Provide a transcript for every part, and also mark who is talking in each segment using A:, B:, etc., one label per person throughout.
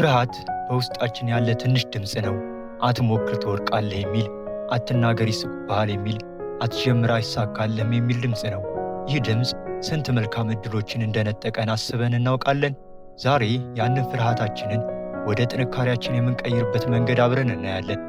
A: ፍርሃት በውስጣችን ያለ ትንሽ ድምፅ ነው። አትሞክር ትወድቃለህ የሚል፣ አትናገር ይስቅብሃል የሚል፣ አትጀምር አይሳካልህም የሚል ድምፅ ነው። ይህ ድምፅ ስንት መልካም ዕድሎችን እንደነጠቀን አስበን እናውቃለን? ዛሬ ያንን ፍርሃታችንን ወደ ጥንካሬያችን የምንቀይርበት መንገድ አብረን እናያለን።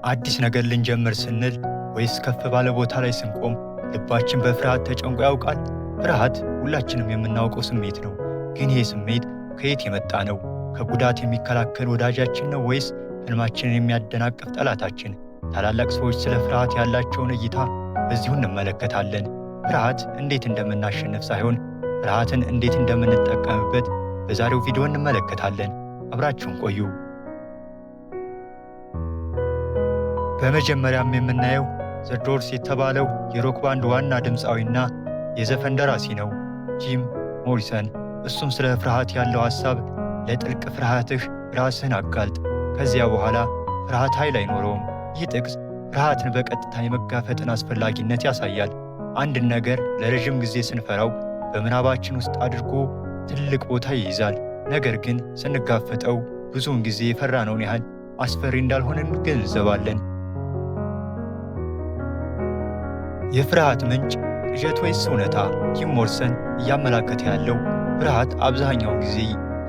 A: አዲስ ነገር ልንጀምር ስንል ወይስ ከፍ ባለ ቦታ ላይ ስንቆም ልባችን በፍርሃት ተጨንቆ ያውቃል? ፍርሃት ሁላችንም የምናውቀው ስሜት ነው። ግን ይህ ስሜት ከየት የመጣ ነው? ከጉዳት የሚከላከል ወዳጃችን ነው ወይስ ሕልማችንን የሚያደናቅፍ ጠላታችን? ታላላቅ ሰዎች ስለ ፍርሃት ያላቸውን እይታ በዚሁ እንመለከታለን። ፍርሃት እንዴት እንደምናሸንፍ ሳይሆን ፍርሃትን እንዴት እንደምንጠቀምበት በዛሬው ቪዲዮ እንመለከታለን። አብራችሁን ቆዩ። በመጀመሪያም የምናየው ዘ ዶርስ የተባለው የሮክ ባንድ ዋና ድምፃዊና የዘፈን ደራሲ ነው፣ ጂም ሞሪሰን። እሱም ስለ ፍርሃት ያለው ሐሳብ ለጥልቅ ፍርሃትህ ራስህን አጋልጥ፣ ከዚያ በኋላ ፍርሃት ኃይል አይኖረውም። ይህ ጥቅስ ፍርሃትን በቀጥታ የመጋፈጥን አስፈላጊነት ያሳያል። አንድን ነገር ለረዥም ጊዜ ስንፈራው በምናባችን ውስጥ አድርጎ ትልቅ ቦታ ይይዛል። ነገር ግን ስንጋፈጠው ብዙውን ጊዜ የፈራነውን ያህል አስፈሪ እንዳልሆነ እንገነዘባለን። የፍርሃት ምንጭ ቅዠት ወይስ እውነታ? ጂም ሞሪሰን እያመላከተ ያለው ፍርሃት አብዛኛውን ጊዜ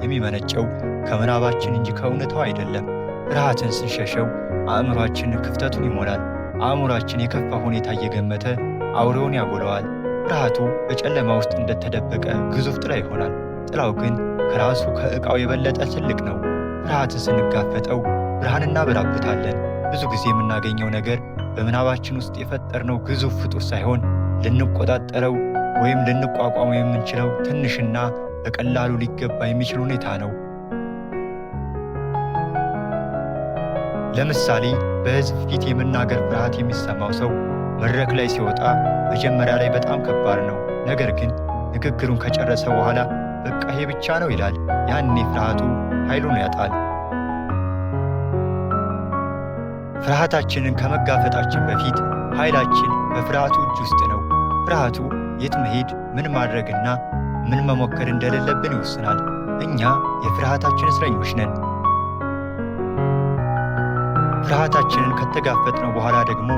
A: የሚመነጨው ከምናባችን እንጂ ከእውነታው አይደለም። ፍርሃትን ስንሸሸው አእምሯችን ክፍተቱን ይሞላል። አእምሯችን የከፋ ሁኔታ እየገመተ አውሬውን ያጎለዋል። ፍርሃቱ በጨለማ ውስጥ እንደተደበቀ ግዙፍ ጥላ ይሆናል። ጥላው ግን ከራሱ ከዕቃው የበለጠ ትልቅ ነው። ፍርሃትን ስንጋፈጠው ብርሃን እናበራበታለን። ብዙ ጊዜ የምናገኘው ነገር በምናባችን ውስጥ የፈጠርነው ግዙፍ ፍጡር ሳይሆን ልንቆጣጠረው ወይም ልንቋቋመው የምንችለው ትንሽና በቀላሉ ሊገባ የሚችል ሁኔታ ነው። ለምሳሌ በሕዝብ ፊት የመናገር ፍርሃት የሚሰማው ሰው መድረክ ላይ ሲወጣ መጀመሪያ ላይ በጣም ከባድ ነው። ነገር ግን ንግግሩን ከጨረሰ በኋላ በቃ ይሄ ብቻ ነው ይላል። ያኔ ፍርሃቱ ኃይሉን ያጣል። ፍርሃታችንን ከመጋፈጣችን በፊት ኃይላችን በፍርሃቱ እጅ ውስጥ ነው። ፍርሃቱ የት መሄድ፣ ምን ማድረግና ምን መሞከር እንደሌለብን ይወስናል። እኛ የፍርሃታችን እስረኞች ነን። ፍርሃታችንን ከተጋፈጥነው በኋላ ደግሞ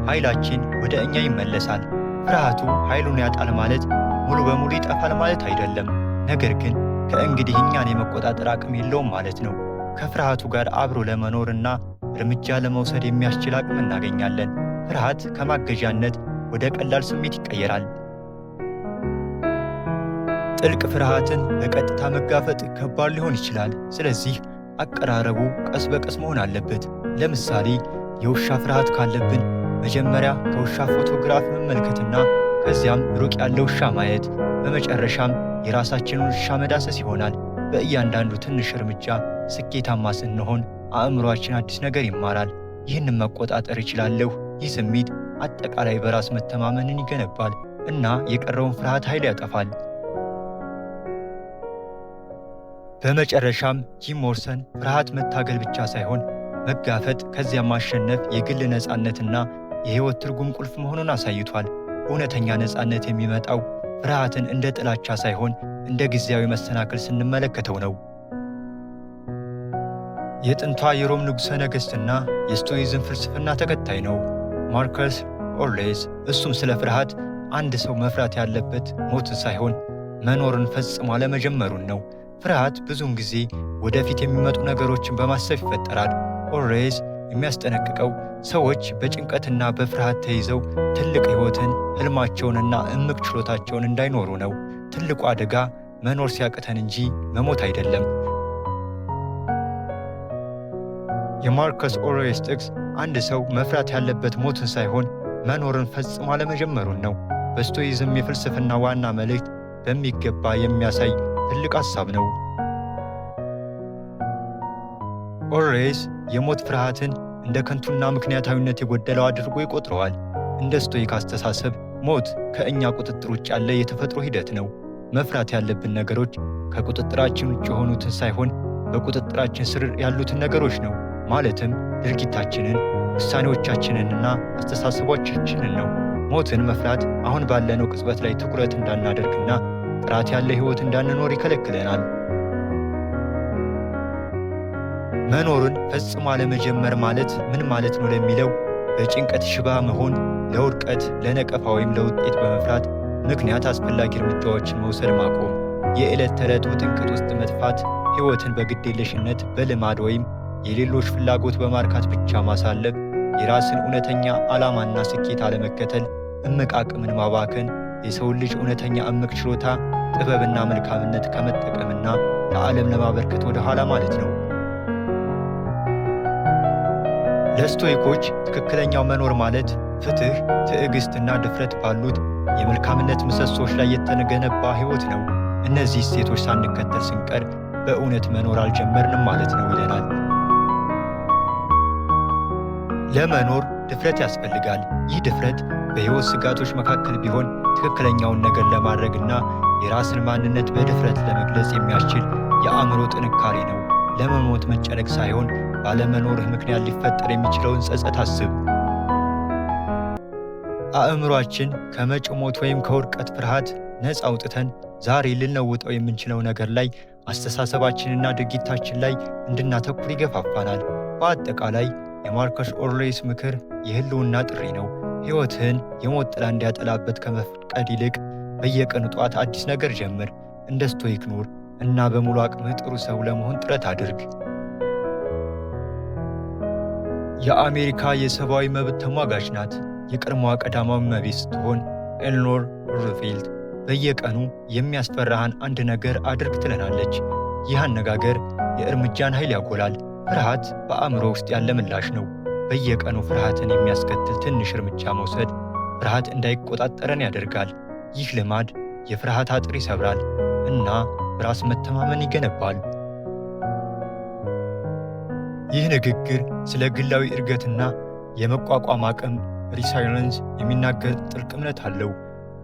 A: ኃይላችን ወደ እኛ ይመለሳል። ፍርሃቱ ኃይሉን ያጣል ማለት ሙሉ በሙሉ ይጠፋል ማለት አይደለም። ነገር ግን ከእንግዲህ እኛን የመቆጣጠር አቅም የለውም ማለት ነው። ከፍርሃቱ ጋር አብሮ ለመኖርና እርምጃ ለመውሰድ የሚያስችል አቅም እናገኛለን። ፍርሃት ከማገዣነት ወደ ቀላል ስሜት ይቀየራል። ጥልቅ ፍርሃትን በቀጥታ መጋፈጥ ከባድ ሊሆን ይችላል። ስለዚህ አቀራረቡ ቀስ በቀስ መሆን አለበት። ለምሳሌ የውሻ ፍርሃት ካለብን መጀመሪያ ከውሻ ፎቶግራፍ መመልከትና ከዚያም ሩቅ ያለ ውሻ ማየት፣ በመጨረሻም የራሳችንን ውሻ መዳሰስ ይሆናል። በእያንዳንዱ ትንሽ እርምጃ ስኬታማ ስንሆን አእምሯችን አዲስ ነገር ይማራል። ይህንን መቆጣጠር እችላለሁ። ይህ ስሜት አጠቃላይ በራስ መተማመንን ይገነባል እና የቀረውን ፍርሃት ኃይል ያጠፋል። በመጨረሻም ጂም ሞሪሰን ፍርሃት መታገል ብቻ ሳይሆን መጋፈጥ ከዚያም ማሸነፍ የግል ነፃነትና የሕይወት ትርጉም ቁልፍ መሆኑን አሳይቷል። እውነተኛ ነፃነት የሚመጣው ፍርሃትን እንደ ጥላቻ ሳይሆን እንደ ጊዜያዊ መሰናክል ስንመለከተው ነው። የጥንቷ የሮም ንጉሠ ነገሥትና የስቶይዝም ፍልስፍና ተከታይ ነው፣ ማርከስ ኦሬሊየስ። እሱም ስለ ፍርሃት አንድ ሰው መፍራት ያለበት ሞትን ሳይሆን መኖርን ፈጽሞ አለመጀመሩን ነው። ፍርሃት ብዙውን ጊዜ ወደፊት የሚመጡ ነገሮችን በማሰብ ይፈጠራል። ኦሬሊየስ የሚያስጠነቅቀው ሰዎች በጭንቀትና በፍርሃት ተይዘው ትልቅ ሕይወትን፣ ሕልማቸውንና እምቅ ችሎታቸውን እንዳይኖሩ ነው። ትልቁ አደጋ መኖር ሲያቅተን እንጂ መሞት አይደለም። የማርከስ ኦሬሊየስ ጥቅስ አንድ ሰው መፍራት ያለበት ሞትን ሳይሆን መኖርን ፈጽሞ አለመጀመሩን ነው። በስቶይዝም የፍልስፍና ዋና መልእክት በሚገባ የሚያሳይ ትልቅ ሐሳብ ነው። ኦሬሊየስ የሞት ፍርሃትን እንደ ከንቱና ምክንያታዊነት የጎደለው አድርጎ ይቆጥረዋል። እንደ ስቶይክ አስተሳሰብ ሞት ከእኛ ቁጥጥር ውጭ ያለ የተፈጥሮ ሂደት ነው። መፍራት ያለብን ነገሮች ከቁጥጥራችን ውጭ የሆኑትን ሳይሆን በቁጥጥራችን ስር ያሉትን ነገሮች ነው። ማለትም ድርጊታችንን፣ ውሳኔዎቻችንንና አስተሳሰቦቻችንን ነው። ሞትን መፍራት አሁን ባለነው ቅጽበት ላይ ትኩረት እንዳናደርግና ጥራት ያለ ሕይወት እንዳንኖር ይከለክለናል። መኖርን ፈጽሞ አለመጀመር ማለት ምን ማለት ነው ለሚለው በጭንቀት ሽባ መሆን፣ ለውድቀት፣ ለነቀፋ ወይም ለውጤት በመፍራት ምክንያት አስፈላጊ እርምጃዎችን መውሰድ ማቆም፣ የዕለት ተዕለት ውጥንቅጥ ውስጥ መጥፋት፣ ሕይወትን በግዴለሽነት በልማድ ወይም የሌሎች ፍላጎት በማርካት ብቻ ማሳለፍ፣ የራስን እውነተኛ ዓላማና ስኬት አለመከተል፣ እምቅ አቅምን ማባከን፣ የሰውን ልጅ እውነተኛ እምቅ ችሎታ ጥበብና መልካምነት ከመጠቀምና ለዓለም ለማበርከት ወደ ኋላ ማለት ነው። ለስቶይኮች ትክክለኛው መኖር ማለት ፍትሕ፣ ትዕግሥትና ድፍረት ባሉት የመልካምነት ምሰሶች ላይ የተገነባ ሕይወት ነው። እነዚህ እሴቶች ሳንከተል ስንቀር በእውነት መኖር አልጀመርንም ማለት ነው ይለናል። ለመኖር ድፍረት ያስፈልጋል። ይህ ድፍረት በሕይወት ስጋቶች መካከል ቢሆን ትክክለኛውን ነገር ለማድረግና የራስን ማንነት በድፍረት ለመግለጽ የሚያስችል የአእምሮ ጥንካሬ ነው። ለመሞት መጨነቅ ሳይሆን ባለመኖርህ ምክንያት ሊፈጠር የሚችለውን ጸጸት አስብ። አእምሯችን ከመጪው ሞት ወይም ከውድቀት ፍርሃት ነፃ አውጥተን ዛሬ ልንለውጠው የምንችለው ነገር ላይ አስተሳሰባችንና ድርጊታችን ላይ እንድናተኩር ይገፋፋናል። በአጠቃላይ የማርከስ ኦርሌስ ምክር የህልውና ጥሪ ነው። ሕይወትህን የሞት ጥላ እንዲያጠላበት ከመፍቀድ ይልቅ በየቀኑ ጠዋት አዲስ ነገር ጀምር። እንደ ስቶይክ ኑር እና በሙሉ አቅምህ ጥሩ ሰው ለመሆን ጥረት አድርግ። የአሜሪካ የሰብአዊ መብት ተሟጋች ናት። የቀድሞዋ ቀዳማዊ እመቤት ስትሆን ኤሌኖር ሩዝቬልት በየቀኑ የሚያስፈራህን አንድ ነገር አድርግ ትለናለች። ይህ አነጋገር የእርምጃን ኃይል ያጎላል። ፍርሃት በአእምሮ ውስጥ ያለ ምላሽ ነው። በየቀኑ ፍርሃትን የሚያስከትል ትንሽ እርምጃ መውሰድ ፍርሃት እንዳይቆጣጠረን ያደርጋል። ይህ ልማድ የፍርሃት አጥር ይሰብራል እና በራስ መተማመን ይገነባል። ይህ ንግግር ስለ ግላዊ እድገትና የመቋቋም አቅም ሪሳይለንስ የሚናገር ጥልቅ እምነት አለው።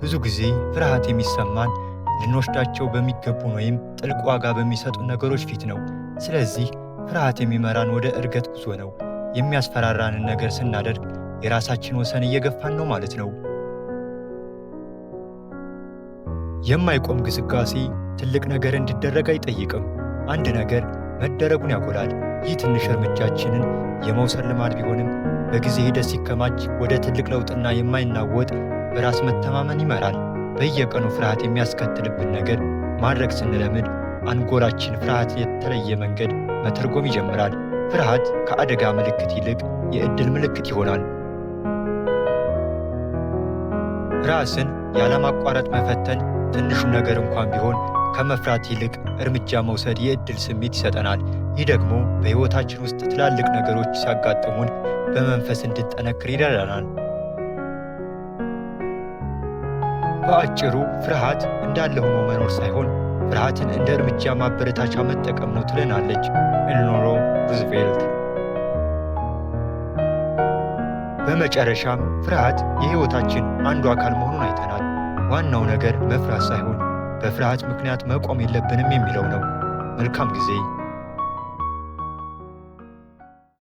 A: ብዙ ጊዜ ፍርሃት የሚሰማን ልንወስዳቸው በሚገቡን ወይም ጥልቅ ዋጋ በሚሰጡን ነገሮች ፊት ነው። ስለዚህ ፍርሃት የሚመራን ወደ እድገት ጉዞ ነው። የሚያስፈራራንን ነገር ስናደርግ የራሳችን ወሰን እየገፋን ነው ማለት ነው። የማይቆም ግስጋሴ ትልቅ ነገር እንዲደረግ አይጠይቅም። አንድ ነገር መደረጉን ያጎላል። ይህ ትንሽ እርምጃችንን የመውሰድ ልማድ ቢሆንም በጊዜ ሂደት ሲከማች ወደ ትልቅ ለውጥና የማይናወጥ በራስ መተማመን ይመራል። በየቀኑ ፍርሃት የሚያስከትልብን ነገር ማድረግ ስንለምድ አንጎላችን ፍርሃት የተለየ መንገድ መተርጎም ይጀምራል። ፍርሃት ከአደጋ ምልክት ይልቅ የዕድል ምልክት ይሆናል። ራስን ያለማቋረጥ መፈተን ትንሹ ነገር እንኳን ቢሆን ከመፍራት ይልቅ እርምጃ መውሰድ የዕድል ስሜት ይሰጠናል። ይህ ደግሞ በሕይወታችን ውስጥ ትላልቅ ነገሮች ሲያጋጥሙን በመንፈስ እንድንጠነክር ይረዳናል። በአጭሩ ፍርሃት እንዳለ ሆኖ መኖር ሳይሆን ፍርሃትን እንደ እርምጃ ማበረታቻ መጠቀም ነው ትለናለች ኤሌኖር ሩዝቬልት። በመጨረሻም ፍርሃት የሕይወታችን አንዱ አካል መሆኑን አይተናል። ዋናው ነገር መፍራት ሳይሆን በፍርሃት ምክንያት መቆም የለብንም የሚለው ነው። መልካም ጊዜ።